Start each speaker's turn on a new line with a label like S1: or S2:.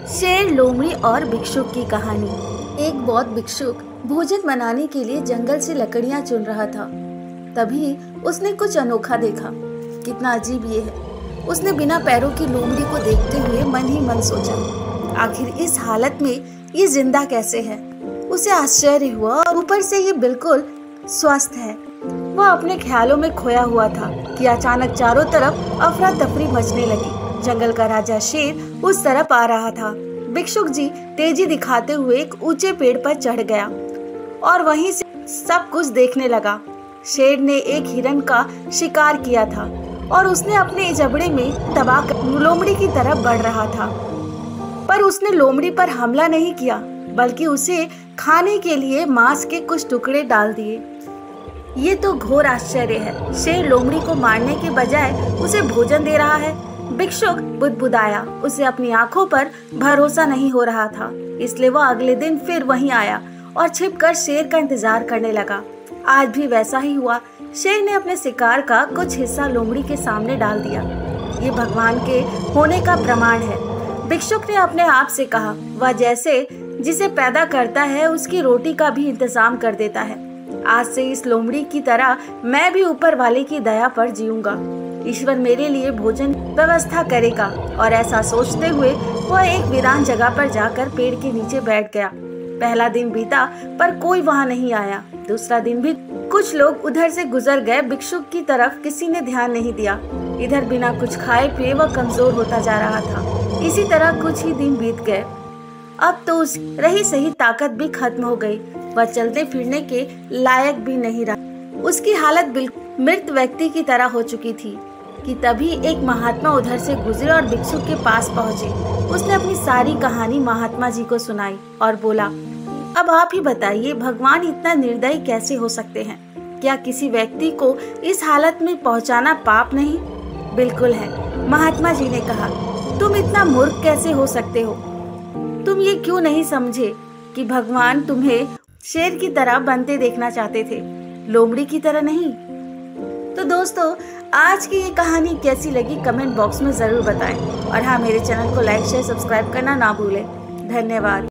S1: शेर, लोमड़ी और भिक्षुक की कहानी। एक बौद्ध भिक्षुक भोजन बनाने के लिए जंगल से लकड़ियां चुन रहा था। तभी उसने कुछ अनोखा देखा। कितना अजीब ये है। उसने बिना पैरों की लोमड़ी को देखते हुए मन ही मन सोचा, आखिर इस हालत में ये जिंदा कैसे है। उसे आश्चर्य हुआ और ऊपर से ये बिल्कुल स्वस्थ है। वह अपने ख्यालों में खोया हुआ था कि अचानक चारों तरफ अफरा तफरी मचने लगी। जंगल का राजा शेर उस तरफ आ रहा था। भिक्षुक जी तेजी दिखाते हुए एक ऊंचे पेड़ पर चढ़ गया और वहीं से सब कुछ देखने लगा। शेर ने एक हिरण का शिकार किया था और उसने अपने जबड़े में दबाकर लोमड़ी की तरफ बढ़ रहा था, पर उसने लोमड़ी पर हमला नहीं किया, बल्कि उसे खाने के लिए मांस के कुछ टुकड़े डाल दिए। ये तो घोर आश्चर्य है। शेर लोमड़ी को मारने के बजाय उसे भोजन दे रहा है। भिक्षुक बुदबुदाया। उसे अपनी आंखों पर भरोसा नहीं हो रहा था, इसलिए वह अगले दिन फिर वहीं आया और छिपकर शेर का इंतजार करने लगा। आज भी वैसा ही हुआ। शेर ने अपने शिकार का कुछ हिस्सा लोमड़ी के सामने डाल दिया। ये भगवान के होने का प्रमाण है, भिक्षुक ने अपने आप से कहा। वह जैसे जिसे पैदा करता है उसकी रोटी का भी इंतजाम कर देता है। आज से इस लोमड़ी की तरह मैं भी ऊपर वाले की दया पर जीऊंगा। ईश्वर मेरे लिए भोजन व्यवस्था करेगा। और ऐसा सोचते हुए वह एक वीरान जगह पर जाकर पेड़ के नीचे बैठ गया। पहला दिन बीता पर कोई वहां नहीं आया। दूसरा दिन भी कुछ लोग उधर से गुजर गए। भिक्षुक की तरफ किसी ने ध्यान नहीं दिया। इधर बिना कुछ खाए पिए वह कमजोर होता जा रहा था। इसी तरह कुछ ही दिन बीत गए। अब तो उसकी रही सही ताकत भी खत्म हो गई। वह चलने फिरने के लायक भी नहीं रहा। उसकी हालत बिल्कुल मृत व्यक्ति की तरह हो चुकी थी कि तभी एक महात्मा उधर से गुजरे और भिक्षुक के पास पहुंचे। उसने अपनी सारी कहानी महात्मा जी को सुनाई और बोला, अब आप ही बताइए, भगवान इतना निर्दयी कैसे हो सकते हैं? क्या किसी व्यक्ति को इस हालत में पहुंचाना पाप नहीं? बिल्कुल है। महात्मा जी ने कहा, तुम इतना मूर्ख कैसे हो सकते हो? तुम ये क्यों नहीं समझे कि भगवान तुम्हें शेर की तरह बनते देखना चाहते थे, लोमड़ी की तरह नहीं? तो दोस्तों, आज की ये कहानी कैसी लगी कमेंट बॉक्स में जरूर बताएं। और हाँ, मेरे चैनल को लाइक शेयर सब्सक्राइब करना ना भूलें। धन्यवाद।